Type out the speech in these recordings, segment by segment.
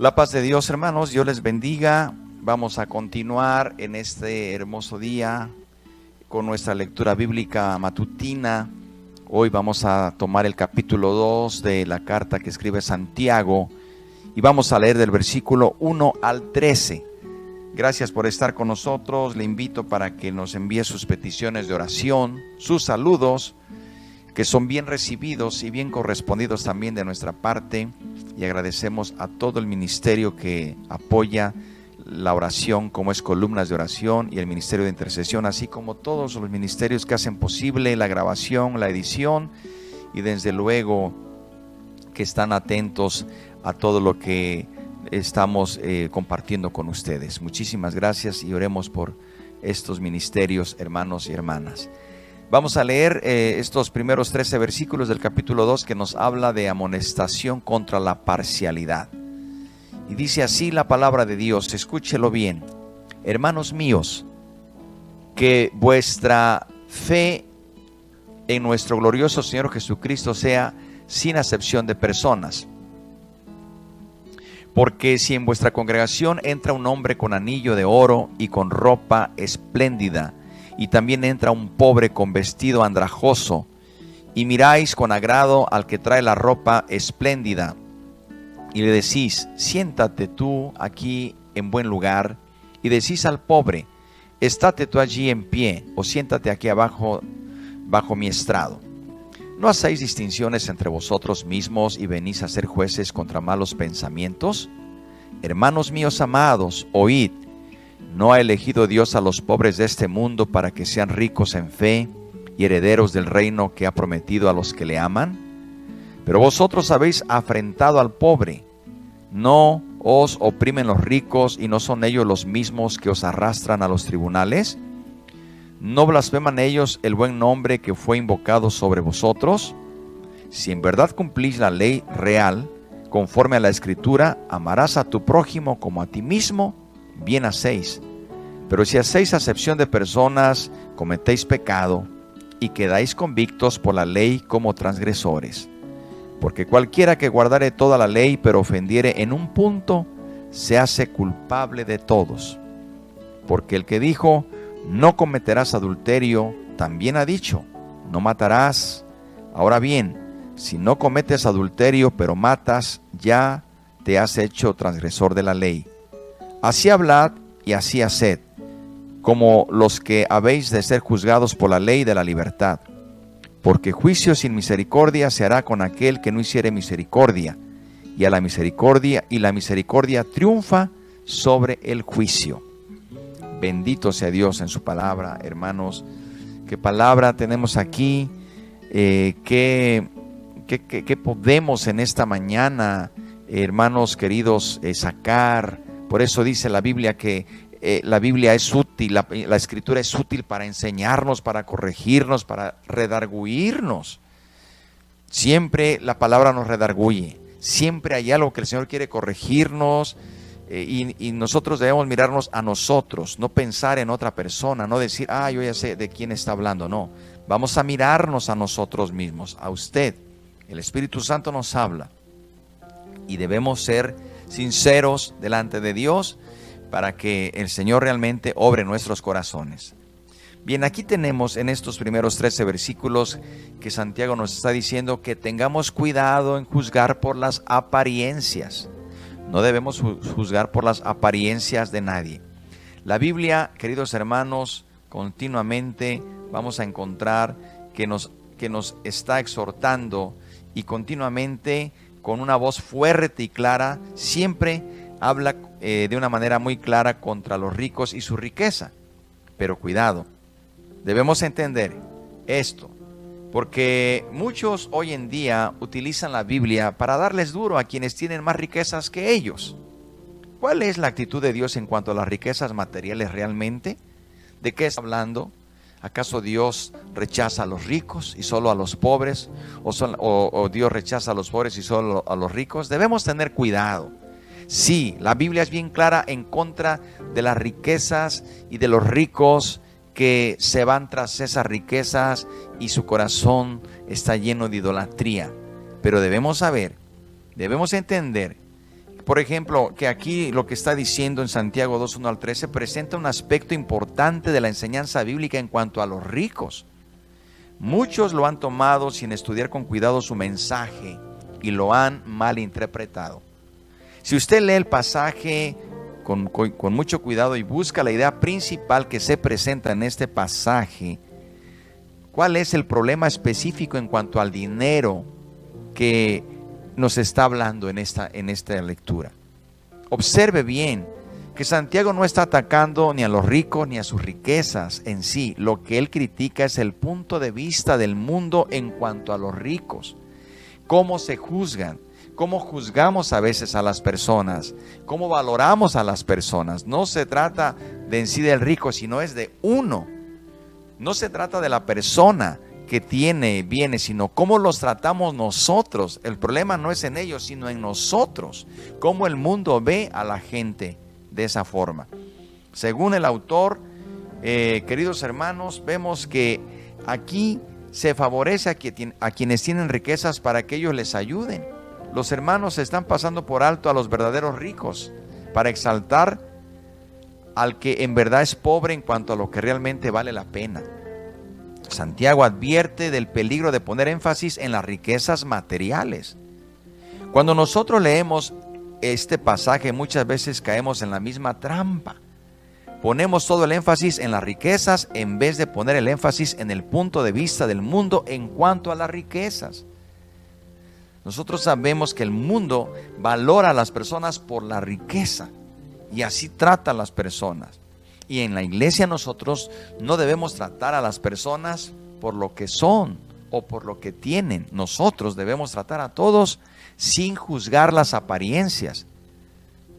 La paz de Dios, hermanos, Dios les bendiga. Vamos a continuar en este hermoso día con nuestra lectura bíblica matutina. Hoy vamos a tomar el capítulo 2 de la carta que escribe Santiago y vamos a leer del versículo 1 al 13. Gracias por estar con nosotros. Le invito para que nos envíe sus peticiones de oración, sus saludos, que son bien recibidos y bien correspondidos también de nuestra parte. Y agradecemos a todo el ministerio que apoya la oración, como es Columnas de Oración y el Ministerio de Intercesión, así como todos los ministerios que hacen posible la grabación, la edición y desde luego que están atentos a todo lo que estamos compartiendo con ustedes. Muchísimas gracias y oremos por estos ministerios, hermanos y hermanas. Vamos a leer estos primeros 13 versículos del capítulo 2 que nos habla de amonestación contra la parcialidad. Y dice así la palabra de Dios, escúchelo bien. Hermanos míos, que vuestra fe en nuestro glorioso Señor Jesucristo sea sin acepción de personas. Porque si en vuestra congregación entra un hombre con anillo de oro y con ropa espléndida, y también entra un pobre con vestido andrajoso, y miráis con agrado al que trae la ropa espléndida, y le decís, siéntate tú aquí en buen lugar, y decís al pobre, estate tú allí en pie, o siéntate aquí abajo bajo mi estrado. ¿No hacéis distinciones entre vosotros mismos y venís a ser jueces contra malos pensamientos? Hermanos míos amados, oíd. ¿No ha elegido Dios a los pobres de este mundo para que sean ricos en fe y herederos del reino que ha prometido a los que le aman? Pero vosotros habéis afrentado al pobre. ¿No os oprimen los ricos y no son ellos los mismos que os arrastran a los tribunales? ¿No blasfeman ellos el buen nombre que fue invocado sobre vosotros? Si en verdad cumplís la ley real, conforme a la Escritura, amarás a tu prójimo como a ti mismo, bien hacéis. Pero si hacéis acepción de personas, cometéis pecado y quedáis convictos por la ley como transgresores. Porque cualquiera que guardare toda la ley pero ofendiere en un punto, se hace culpable de todos. Porque el que dijo, no cometerás adulterio, también ha dicho, no matarás. Ahora bien, si no cometes adulterio pero matas, ya te has hecho transgresor de la ley. Así hablad y así haced, como los que habéis de ser juzgados por la ley de la libertad. Porque juicio sin misericordia se hará con aquel que no hiciere misericordia, y la misericordia triunfa sobre el juicio. Bendito sea Dios en su palabra, hermanos. ¿Qué palabra tenemos aquí? ¿Qué podemos en esta mañana, hermanos queridos, sacar? Por eso dice la Biblia que la Biblia es útil, la Escritura es útil para enseñarnos, para corregirnos, para redarguirnos. Siempre la palabra nos redarguye, siempre hay algo que el Señor quiere corregirnos y nosotros debemos mirarnos a nosotros, no pensar en otra persona, no decir, yo ya sé de quién está hablando, no. Vamos a mirarnos a nosotros mismos, a usted. El Espíritu Santo nos habla y debemos ser sinceros delante de Dios para que el Señor realmente obre en nuestros corazones. Bien, aquí tenemos en estos primeros 13 versículos que Santiago nos está diciendo que tengamos cuidado en juzgar por las apariencias. No debemos juzgar por las apariencias de nadie. La Biblia, queridos hermanos, continuamente vamos a encontrar que nos está exhortando y continuamente con una voz fuerte y clara, siempre habla de una manera muy clara contra los ricos y su riqueza. Pero cuidado, debemos entender esto, porque muchos hoy en día utilizan la Biblia para darles duro a quienes tienen más riquezas que ellos. ¿Cuál es la actitud de Dios en cuanto a las riquezas materiales realmente? ¿De qué está hablando? ¿Acaso Dios rechaza a los ricos y solo a los pobres? ¿O Dios rechaza a los pobres y solo a los ricos? Debemos tener cuidado. Sí, la Biblia es bien clara en contra de las riquezas y de los ricos que se van tras esas riquezas y su corazón está lleno de idolatría. Pero debemos saber, debemos entender por ejemplo, que aquí lo que está diciendo en Santiago 2, 1 al 13 presenta un aspecto importante de la enseñanza bíblica en cuanto a los ricos. Muchos lo han tomado sin estudiar con cuidado su mensaje y lo han malinterpretado. Si usted lee el pasaje con mucho cuidado y busca la idea principal que se presenta en este pasaje, ¿cuál es el problema específico en cuanto al dinero que nos está hablando en esta lectura? Observe bien que Santiago no está atacando ni a los ricos ni a sus riquezas en sí. Lo que él critica es el punto de vista del mundo en cuanto a los ricos. Cómo se juzgan, cómo juzgamos a veces a las personas, cómo valoramos a las personas. No se trata de en sí del rico, sino es de uno. No se trata de la persona que tiene bienes, sino cómo los tratamos nosotros. El problema no es en ellos, sino en nosotros. Cómo el mundo ve a la gente de esa forma. Según el autor, queridos hermanos, vemos que aquí se favorece a quienes tienen riquezas para que ellos les ayuden. Los hermanos están pasando por alto a los verdaderos ricos para exaltar al que en verdad es pobre en cuanto a lo que realmente vale la pena. Santiago advierte del peligro de poner énfasis en las riquezas materiales. Cuando nosotros leemos este pasaje, muchas veces caemos en la misma trampa. Ponemos todo el énfasis en las riquezas en vez de poner el énfasis en el punto de vista del mundo en cuanto a las riquezas. Nosotros sabemos que el mundo valora a las personas por la riqueza y así trata a las personas. Y en la iglesia nosotros no debemos tratar a las personas por lo que son o por lo que tienen. Nosotros debemos tratar a todos sin juzgar las apariencias.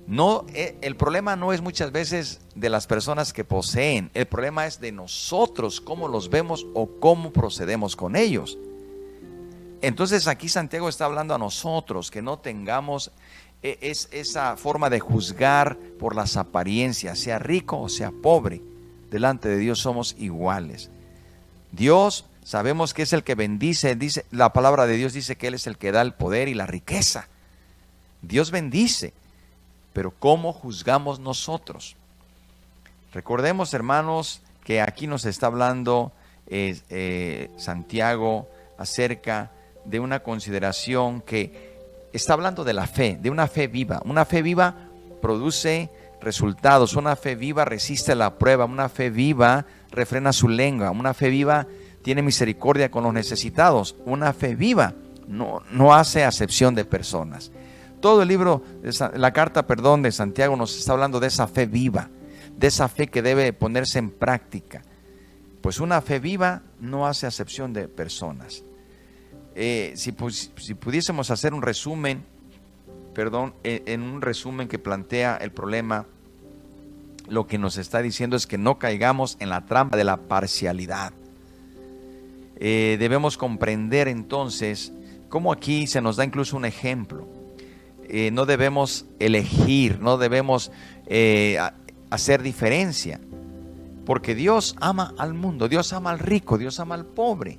No, el problema no es muchas veces de las personas que poseen, el problema es de nosotros, cómo los vemos o cómo procedemos con ellos. Entonces aquí Santiago está hablando a nosotros que no tengamos esa forma de juzgar por las apariencias, sea rico o sea pobre. Delante de Dios somos iguales. Dios sabemos que es el que bendice, dice, la palabra de Dios dice que Él es el que da el poder y la riqueza. Dios bendice, pero ¿cómo juzgamos nosotros? Recordemos, hermanos, que aquí nos está hablando Santiago acerca de una consideración que está hablando de la fe, de una fe viva. Una fe viva produce resultados, una fe viva resiste la prueba, una fe viva refrena su lengua, una fe viva tiene misericordia con los necesitados, una fe viva no hace acepción de personas. Todo el libro, la carta de Santiago nos está hablando de esa fe viva, de esa fe que debe ponerse en práctica. Pues una fe viva no hace acepción de personas. Si pudiésemos hacer un resumen, en un resumen que plantea el problema, lo que nos está diciendo es que no caigamos en la trampa de la parcialidad. Debemos comprender entonces cómo aquí se nos da incluso un ejemplo. No debemos elegir, no debemos hacer diferencia, porque Dios ama al mundo, Dios ama al rico, Dios ama al pobre.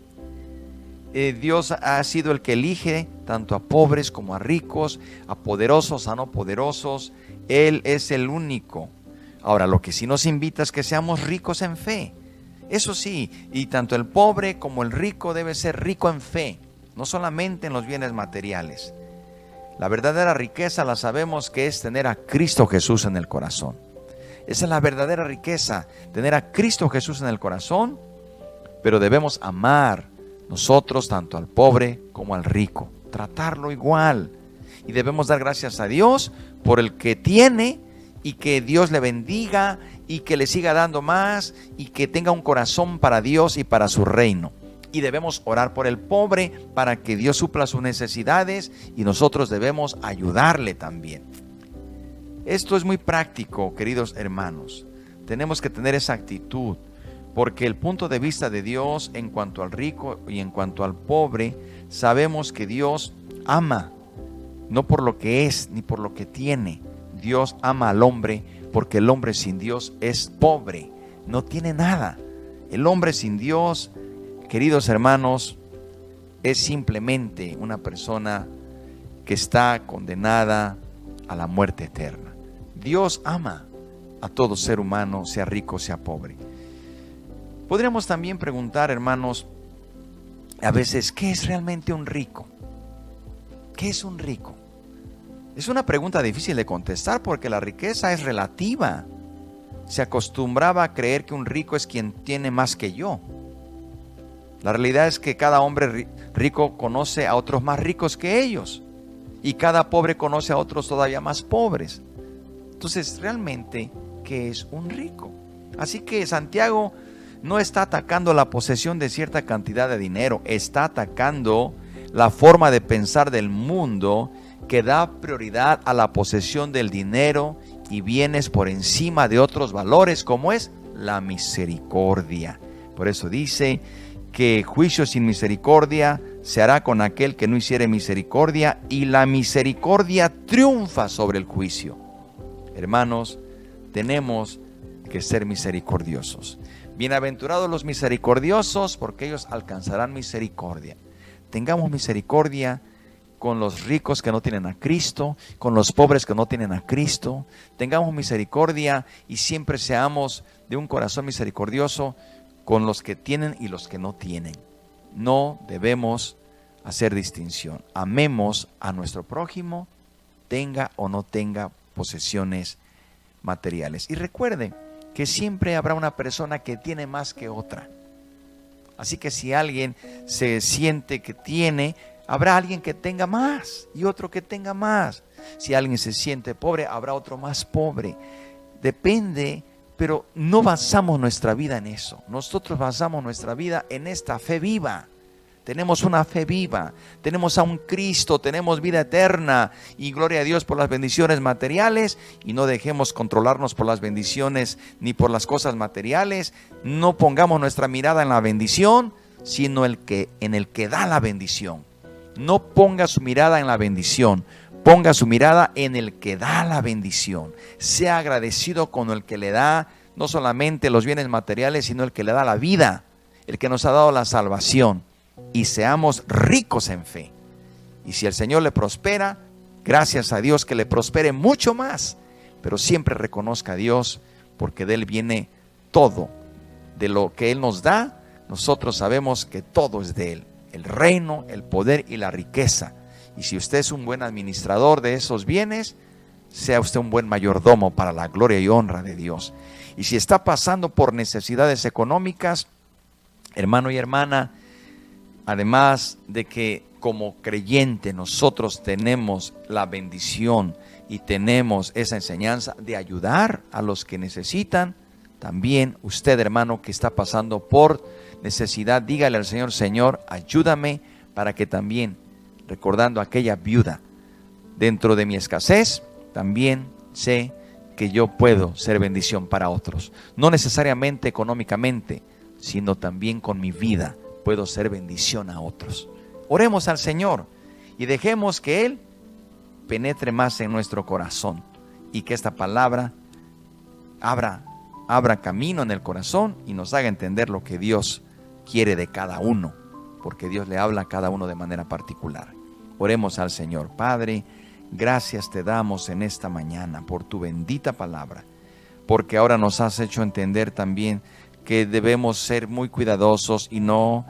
Dios ha sido el que elige tanto a pobres como a ricos, a poderosos, a no poderosos. Él es el único. Ahora, lo que sí nos invita es que seamos ricos en fe. Eso sí, y tanto el pobre como el rico debe ser rico en fe, no solamente en los bienes materiales. La verdadera riqueza la sabemos que es tener a Cristo Jesús en el corazón. Esa es la verdadera riqueza, tener a Cristo Jesús en el corazón, pero debemos amar nosotros tanto al pobre como al rico, tratarlo igual. Y debemos dar gracias a Dios por el que tiene y que Dios le bendiga y que le siga dando más y que tenga un corazón para Dios y para su reino. Y debemos orar por el pobre para que Dios supla sus necesidades y nosotros debemos ayudarle también. Esto es muy práctico, queridos hermanos. Tenemos que tener esa actitud, porque el punto de vista de Dios en cuanto al rico y en cuanto al pobre, sabemos que Dios ama, no por lo que es ni por lo que tiene. Dios ama al hombre porque el hombre sin Dios es pobre, no tiene nada. El hombre sin Dios, queridos hermanos, es simplemente una persona que está condenada a la muerte eterna. Dios ama a todo ser humano, sea rico, sea pobre. Podríamos también preguntar, hermanos, a veces, ¿qué es realmente un rico? ¿Qué es un rico? Es una pregunta difícil de contestar porque la riqueza es relativa. Se acostumbraba a creer que un rico es quien tiene más que yo. La realidad es que cada hombre rico conoce a otros más ricos que ellos, y cada pobre conoce a otros todavía más pobres. Entonces, realmente, ¿qué es un rico? Así que Santiago no está atacando la posesión de cierta cantidad de dinero, está atacando la forma de pensar del mundo que da prioridad a la posesión del dinero y bienes por encima de otros valores, como es la misericordia. Por eso dice que juicio sin misericordia se hará con aquel que no hiciere misericordia, y la misericordia triunfa sobre el juicio. Hermanos, tenemos que ser misericordiosos. Bienaventurados los misericordiosos, porque ellos alcanzarán misericordia. Tengamos misericordia con los ricos que no tienen a Cristo, con los pobres que no tienen a Cristo. Tengamos misericordia y siempre seamos de un corazón misericordioso con los que tienen y los que no tienen. No debemos hacer distinción. Amemos a nuestro prójimo, tenga o no tenga posesiones materiales. Y recuerde que siempre habrá una persona que tiene más que otra. Así que si alguien se siente que tiene, habrá alguien que tenga más y otro que tenga más. Si alguien se siente pobre, habrá otro más pobre. Depende, pero no basamos nuestra vida en eso. Nosotros basamos nuestra vida en esta fe viva. Tenemos una fe viva, tenemos a un Cristo, tenemos vida eterna, y gloria a Dios por las bendiciones materiales, y no dejemos controlarnos por las bendiciones ni por las cosas materiales. No pongamos nuestra mirada en la bendición, sino en el que da la bendición. No ponga su mirada en la bendición, ponga su mirada en el que da la bendición. Sea agradecido con el que le da no solamente los bienes materiales, sino el que le da la vida, el que nos ha dado la salvación. Y seamos ricos en fe. Y si el Señor le prospera, gracias a Dios, que le prospere mucho más. Pero siempre reconozca a Dios, porque de Él viene todo. De lo que Él nos da, nosotros sabemos que todo es de Él. El reino, el poder y la riqueza. Y si usted es un buen administrador de esos bienes, sea usted un buen mayordomo para la gloria y honra de Dios. Y si está pasando por necesidades económicas, hermano y hermana, además de que como creyente nosotros tenemos la bendición y tenemos esa enseñanza de ayudar a los que necesitan, también usted, hermano, que está pasando por necesidad, dígale al Señor: Señor, ayúdame para que también, recordando a aquella viuda, dentro de mi escasez, también sé que yo puedo ser bendición para otros. No necesariamente económicamente, sino también con mi vida puedo ser bendición a otros. Oremos al Señor y dejemos que Él penetre más en nuestro corazón, y que esta palabra abra camino en el corazón y nos haga entender lo que Dios quiere de cada uno, porque Dios le habla a cada uno de manera particular. Oremos al Señor. Padre, gracias te damos en esta mañana por tu bendita palabra, porque ahora nos has hecho entender también que debemos ser muy cuidadosos y no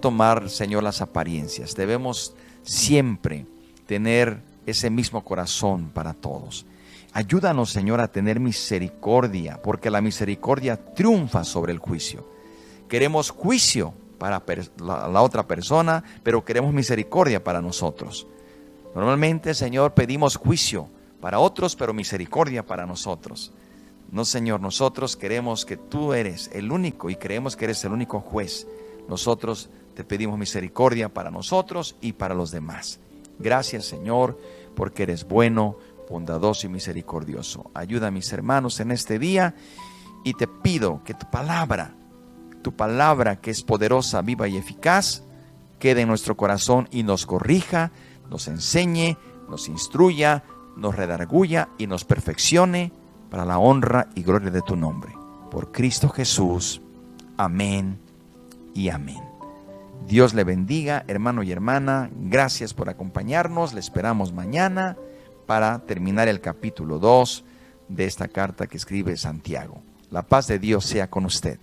tomar, Señor, las apariencias. Debemos siempre tener ese mismo corazón para todos. Ayúdanos, Señor, a tener misericordia, porque la misericordia triunfa sobre el juicio. Queremos juicio para la otra persona, pero queremos misericordia para nosotros. Normalmente, Señor, pedimos juicio para otros, pero misericordia para nosotros. No, Señor, nosotros queremos que tú eres el único y creemos que eres el único juez. Nosotros te pedimos misericordia para nosotros y para los demás. Gracias, Señor, porque eres bueno, bondadoso y misericordioso. Ayuda a mis hermanos en este día, y te pido que tu palabra que es poderosa, viva y eficaz, quede en nuestro corazón y nos corrija, nos enseñe, nos instruya, nos redarguya y nos perfeccione para la honra y gloria de tu nombre. Por Cristo Jesús. Amén y amén. Dios le bendiga, hermano y hermana. Gracias por acompañarnos. Le esperamos mañana. para terminar el capítulo 2 de esta carta que escribe Santiago. La paz de Dios sea con usted.